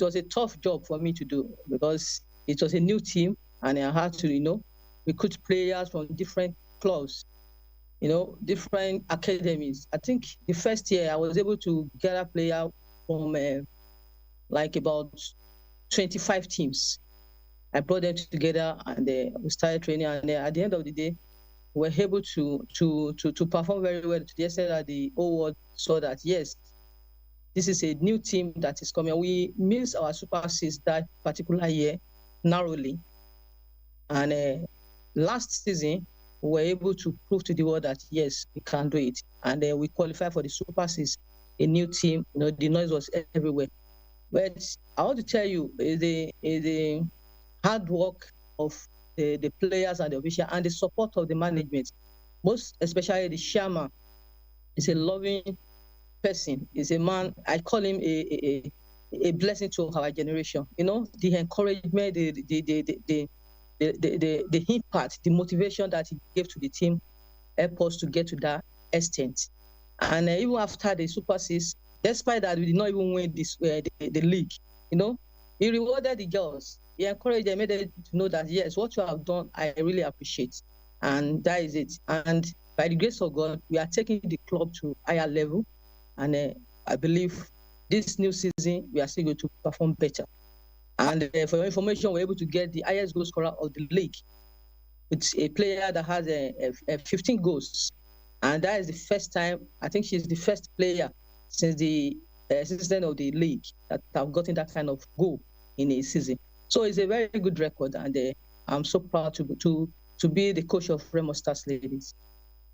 was a tough job for me to do, because it was a new team, and I had to, recruit players from different clubs, different academies. I think the first year I was able to get a player from like about 25 teams. I brought them together, and we started training. And at the end of the day, we were able to perform very well, to the extent that the whole world saw that, yes, this is a new team that is coming. We missed our Super 6 that particular year narrowly. And last season, we were able to prove to the world that, yes, we can do it. And we qualified for the Super 6, a new team. The noise was everywhere. But I want to tell you, the hard work of the players and the official, and the support of the management, most especially the chairman, is a loving person. Is a man, I call him a blessing to our generation. The encouragement, the impact, the motivation that he gave to the team helped us to get to that extent. And even after the Super 6, despite that we did not even win this the league, he rewarded the girls. He encouraged them, made them to know that, yes, what you have done, I really appreciate. And that is it. And by the grace of God, we are taking the club to higher level. And I believe this new season, we are still going to perform better. And for your information, we're able to get the highest goal scorer of the league. It's a player that has 15 goals. And that is the first time, I think she's the first player since the season of the league that have gotten that kind of goal in a season. So it's a very good record, and I'm so proud to be the coach of Remo Stars Ladies.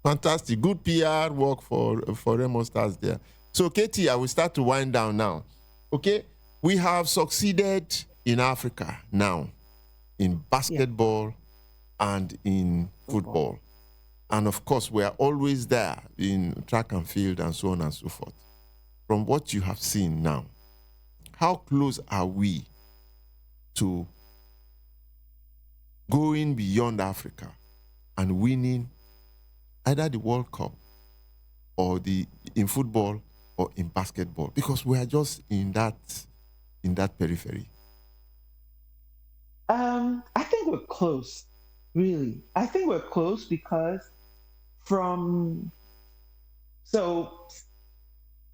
Fantastic. Good PR work for Remo Stars there. So, Katie, I will start to wind down now. Okay? We have succeeded in Africa now in basketball and in football. And of course, we are always there in track and field and so on and so forth. From what you have seen now, how close are we to going beyond Africa and winning either the World Cup or in football or in basketball? Because we are just in that periphery. I think we're close, really. I think we're close because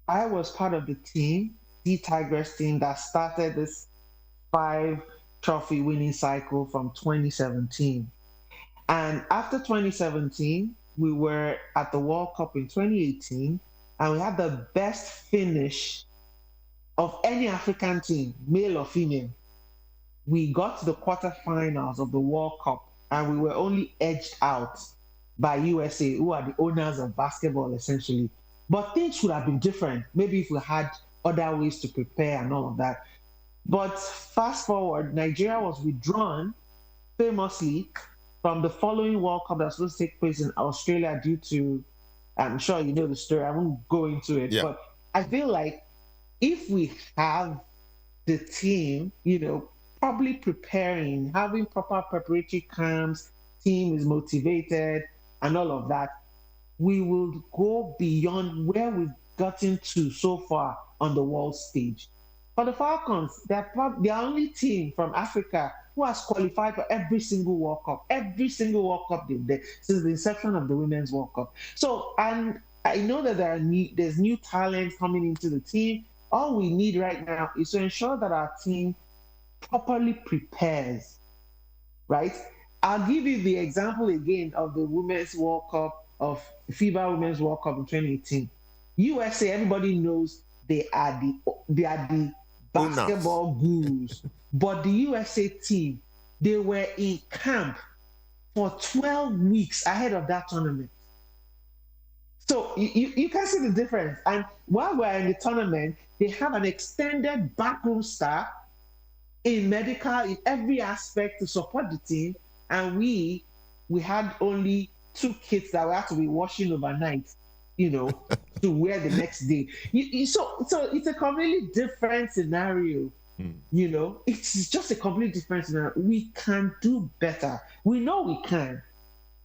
I was part of the team, the Tigers team, that started this 5-trophy winning cycle from 2017. And after 2017, we were at the World Cup in 2018, and we had the best finish of any African team, male or female. We got to the quarterfinals of the World Cup, and we were only edged out by USA, who are the owners of basketball, essentially. But things should have been different, maybe if we had other ways to prepare and all of that. But fast forward, Nigeria was withdrawn famously from the following World Cup that was supposed to take place in Australia due to, I'm sure you know the story, I won't go into it, but I feel like if we have the team, probably preparing, having proper preparatory camps, team is motivated and all of that, we will go beyond where we've gotten to so far on the world stage. For the Falcons, they're the only team from Africa who has qualified for every single World Cup they've done since the inception of the Women's World Cup. So, and I know that there's new talent coming into the team. All we need right now is to ensure that our team properly prepares right? I'll give you the example again of the Women's World Cup of FIBA Women's World Cup in 2018. USA, everybody knows they are the Owners. basketball gurus, but the USA team, they were in camp for 12 weeks ahead of that tournament. So you can see the difference. And while we're in the tournament, they have an extended backroom staff in medical, in every aspect to support the team. And we had only two kits that we had to be washing overnight, you know, to wear the next day. So it's a completely different scenario. You know, it's just a completely different scenario. We can do better. We know we can.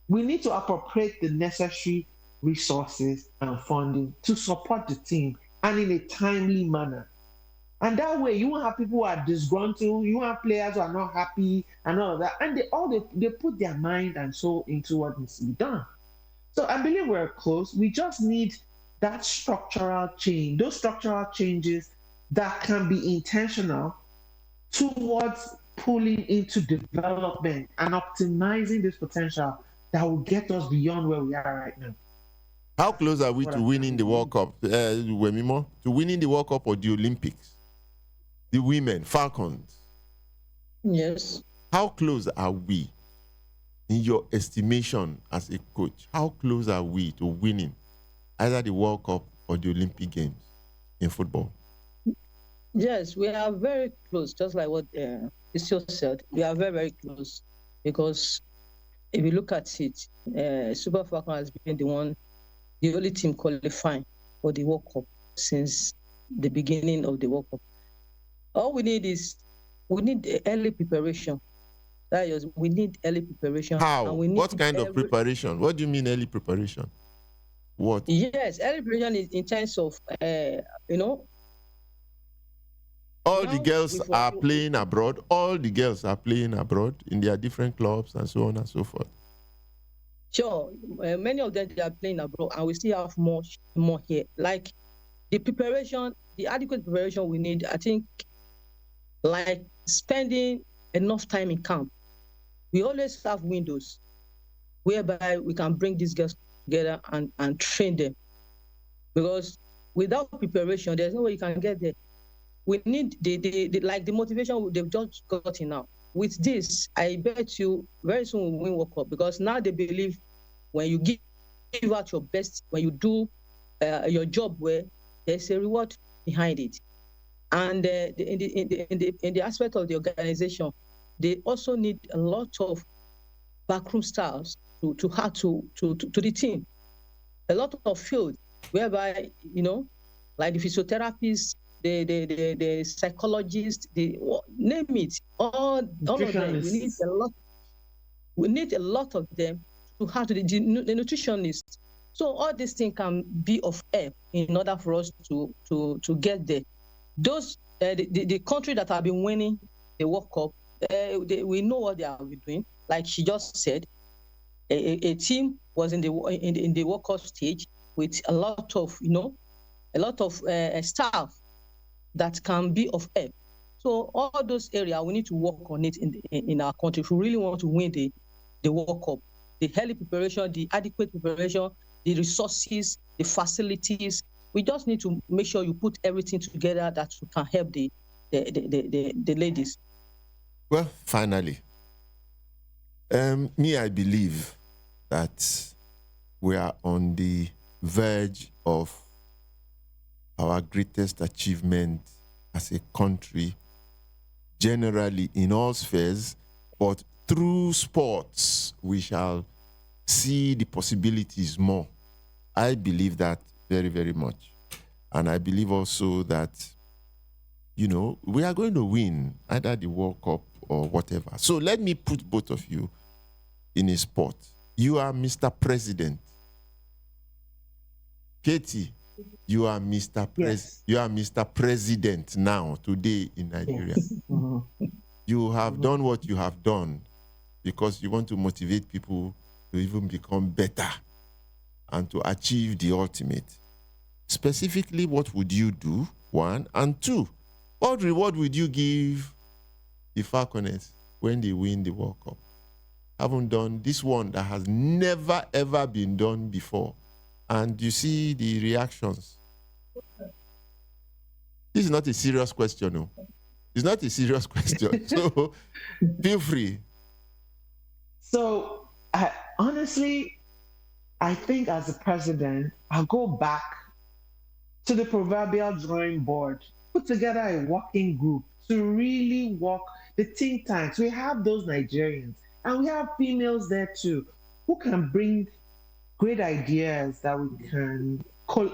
We need to appropriate the necessary resources and funding to support the team and in a timely manner. And that way, you won't have people who are disgruntled, you won't have players who are not happy and all of that. And they put their mind and soul into what needs to be done. So I believe we're close. We just need that structural change, those structural changes that can be intentional towards pulling into development and optimizing this potential that will get us beyond where we are right now. How close are we to winning the World Cup, Wemimo? To winning the World Cup or the Olympics? The women, Falcons. Yes. How close are we, in your estimation as a coach? How close are we to winning either the World Cup or the Olympic Games in football? Yes, we are very close, just like what Isio said. We are very, very close because if you look at it, Super Falcon has been the only team qualifying for the World Cup since the beginning of the World Cup. All we need is early preparation. That is, we need early preparation. How? And we need what kind of preparation? What do you mean early preparation? What? Yes, early preparation is in terms of, all the girls are playing abroad. All the girls are playing abroad in their different clubs and so on and so forth. Sure, many of them, they are playing abroad, and we still have much more here. Like the preparation, the adequate preparation we need, I think, like spending enough time in camp. We always have windows whereby we can bring these girls together and train them. Because without preparation, there's no way you can get there. We need the motivation they've just gotten now. With this, I bet you very soon we'll win World Cup, because now they believe when you give out your best, when you do your job well, there's a reward behind it. And in the aspect of the organization, they also need a lot of backroom staffs to add to the team. A lot of field whereby, like the physiotherapists, the psychologists, name it, all of them. We need a lot of them to have the nutritionists. So all these things can be of help in order for us to get there. Those the country that have been winning the World Cup, we know what they have been doing. Like she just said, a team was in the World Cup stage with a lot of staff that can be of help. So all those areas, we need to work on it in our country if we really want to win the World Cup. The early preparation, the adequate preparation, the resources, the facilities. We just need to make sure you put everything together that can help the ladies. Well, finally, I believe that we are on the verge of our greatest achievement as a country, generally in all spheres, but through sports, we shall see the possibilities more. I believe that very, very much. And I believe also that, we are going to win either the World Cup or whatever. So let me put both of you in a spot. You are Mr. President. Katie, you are Mr. You are Mr. President now, today in Nigeria. Yes. You have done what you have done because you want to motivate people to even become better and to achieve the ultimate. Specifically, what would you do? One. And two, what reward would you give the Falconers when they win the World Cup? haven't done this one that has never ever been done before. And you see the reactions. This is not a serious question, no. It's not a serious question. So feel free. So honestly, I think as a president, I'll go back to the proverbial drawing board, put together a working group to really work the think tanks. We have those Nigerians and we have females there too who can bring great ideas that we can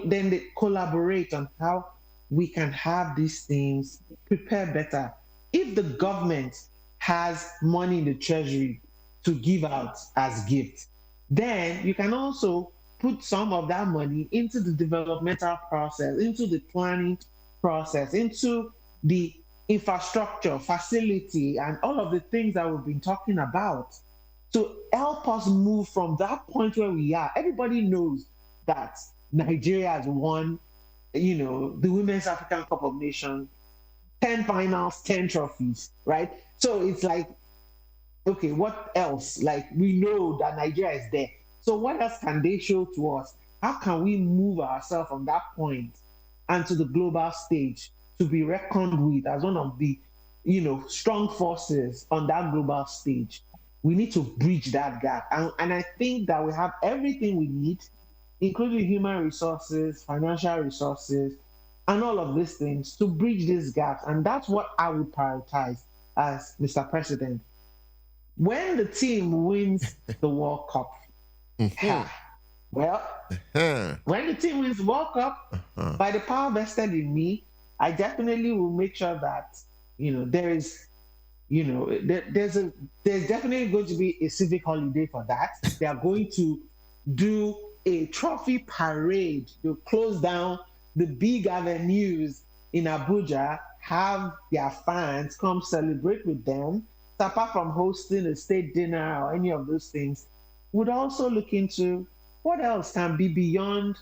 then they collaborate on how we can have these things prepare better. If the government has money in the treasury to give out as gifts, then you can also put some of that money into the developmental process, into the planning process, into the infrastructure, facility, and all of the things that we've been talking about to help us move from that point where we are. Everybody knows that Nigeria has won, the Women's African Cup of Nations, 10 finals, 10 trophies, right? So it's like, okay, what else? Like, we know that Nigeria is there. So what else can they show to us? How can we move ourselves from that point and to the global stage to be reckoned with as one of the, strong forces on that global stage? We need to bridge that gap. And I think that we have everything we need, including human resources, financial resources, and all of these things to bridge these gaps. And that's what I would prioritize as Mr. President. When the team wins the World Cup, well, when the team wins the World Cup, by the power vested in me, I definitely will make sure that there is, there's definitely going to be a civic holiday for that. They are going to do a trophy parade. They'll close down the big avenues in Abuja, have their fans come celebrate with them. So apart from hosting a state dinner or any of those things, would also look into what else can be beyond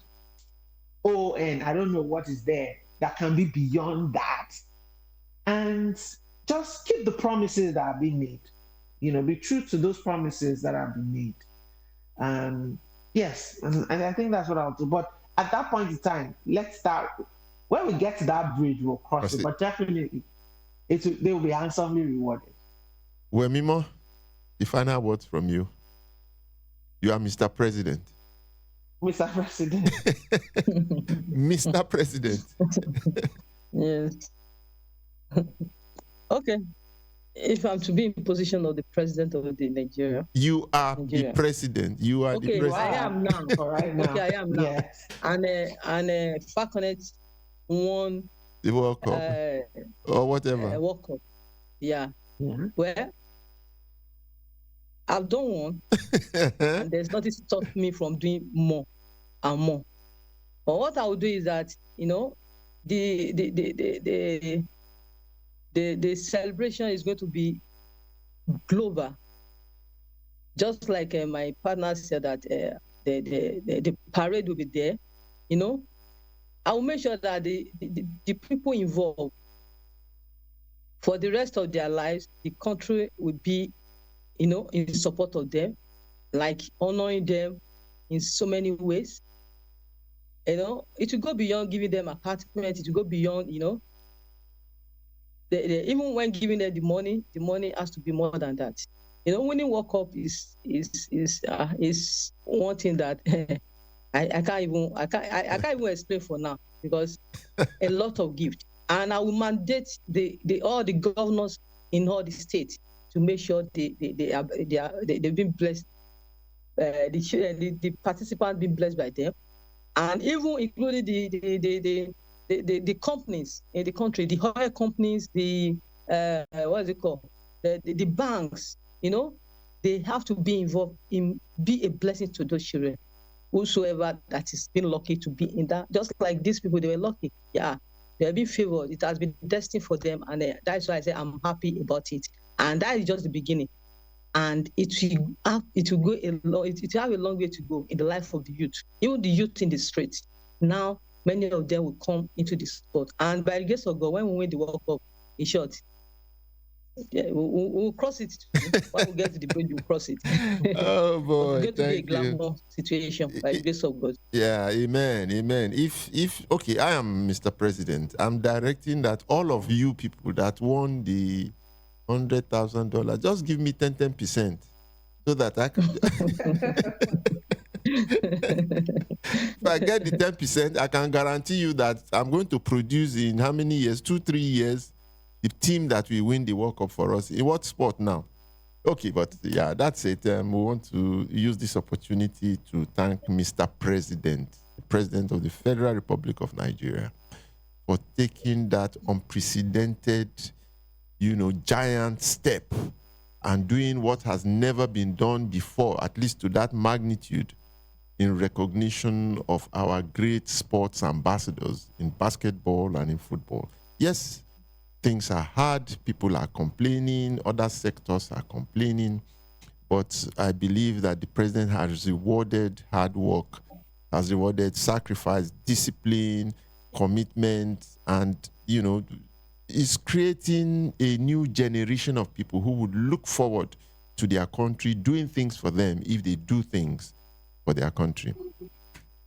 ON. I don't know what is there that can be beyond that. And just keep the promises that have been made. Be true to those promises that have been made. Yes, and I think that's what I'll do. But at that point in time, let's start. When we get to that bridge, we'll cross it. But definitely, they will be handsomely rewarded. Wemimo, the final words from you. You are Mr. President. Mr. President. Mr. President. Yes. Okay. If I'm to be in position of the president of the Nigeria. You are the president. You are the president. I am now. Right now. Okay, I am now. Yes. And Falconet won the World Cup or whatever. World Cup. Yeah. Well, I've done one, and there's nothing to stop me from doing more and more. But what I will do is that the celebration is going to be global. Just like my partner said that the parade will be there, I will make sure that the people involved, for the rest of their lives, the country will be, in support of them, like honoring them in so many ways. It will go beyond giving them apartment. It will go beyond, even when giving them the money has to be more than that. Winning World Cup is one thing that I can't even explain for now, because a lot of gift. And I will mandate all the governors in all the states to make sure they've been blessed. The participants been blessed by them, and even including the companies in the country, the oil companies, the what is it called, the banks. They have to be involved in be a blessing to those children, whosoever that is been lucky to be in that. Just like these people, they were lucky. Yeah, they have been favored. It has been destined for them, and that's why I say I'm happy about it. And that is just the beginning. And it will have a long way to go in the life of the youth, even the youth in the streets. Now, many of them will come into the sport. And by the grace of God, when we win the World Cup, in short, Yeah, we'll cross it. When we get to the bridge, we'll cross it. Oh But boy, it's going to be a thank you. glamour situation by the grace of God. Yeah, amen, amen. If okay, I am Mr. President. I'm directing that all of you people that won the $100,000, just give me 10%, so that I can. If I get the 10%, I can guarantee you that I'm going to produce in how many years? 2-3 years, the team that will win the World Cup for us. In what sport now? Okay, but yeah, that's it. We want to use this opportunity to thank Mr. President, the President of the Federal Republic of Nigeria, for taking that unprecedented, giant step and doing what has never been done before, at least to that magnitude, in recognition of our great sports ambassadors in basketball and in football. Yes, things are hard, people are complaining, other sectors are complaining, but I believe that the president has rewarded hard work, has rewarded sacrifice, discipline, commitment, and, is creating a new generation of people who would look forward to their country doing things for them if they do things for their country.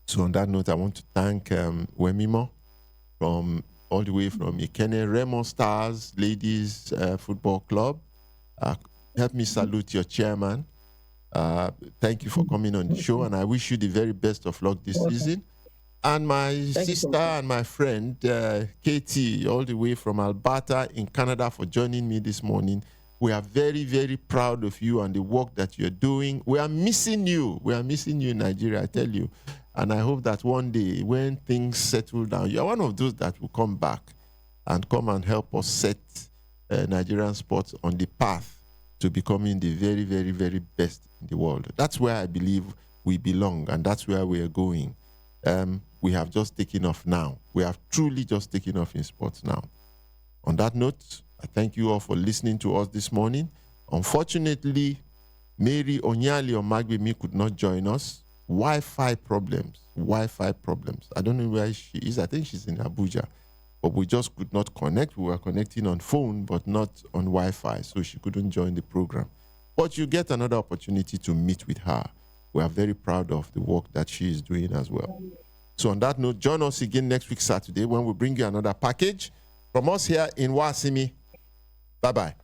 So on that note, I want to thank Wemimo from all the way from Ikene Remo Stars Ladies Football Club. Help me salute your chairman. Thank you for coming on the show, and I wish you the very best of luck this season. And my sister and my friend, Katie, all the way from Alberta in Canada, for joining me this morning. We are very, very proud of you and the work that you're doing. We are missing you. We are missing you in Nigeria, I tell you. And I hope that one day, when things settle down, you're one of those that will come back and come and help us set Nigerian sports on the path to becoming the very, very, very best in the world. That's where I believe we belong, and that's where we are going. We have just taken off now. We have truly just taken off in sports now. On that note, I thank you all for listening to us this morning. Unfortunately, Mary Onyali Omagbemi could not join us. Wi-Fi problems. I don't know where she is. I think she's in Abuja. But we just could not connect. We were connecting on phone, but not on Wi-Fi, so she couldn't join the program. But you get another opportunity to meet with her. We are very proud of the work that she is doing as well. So on that note, join us again next week, Saturday, when we bring you another package from us here in Wasimi. Bye-bye.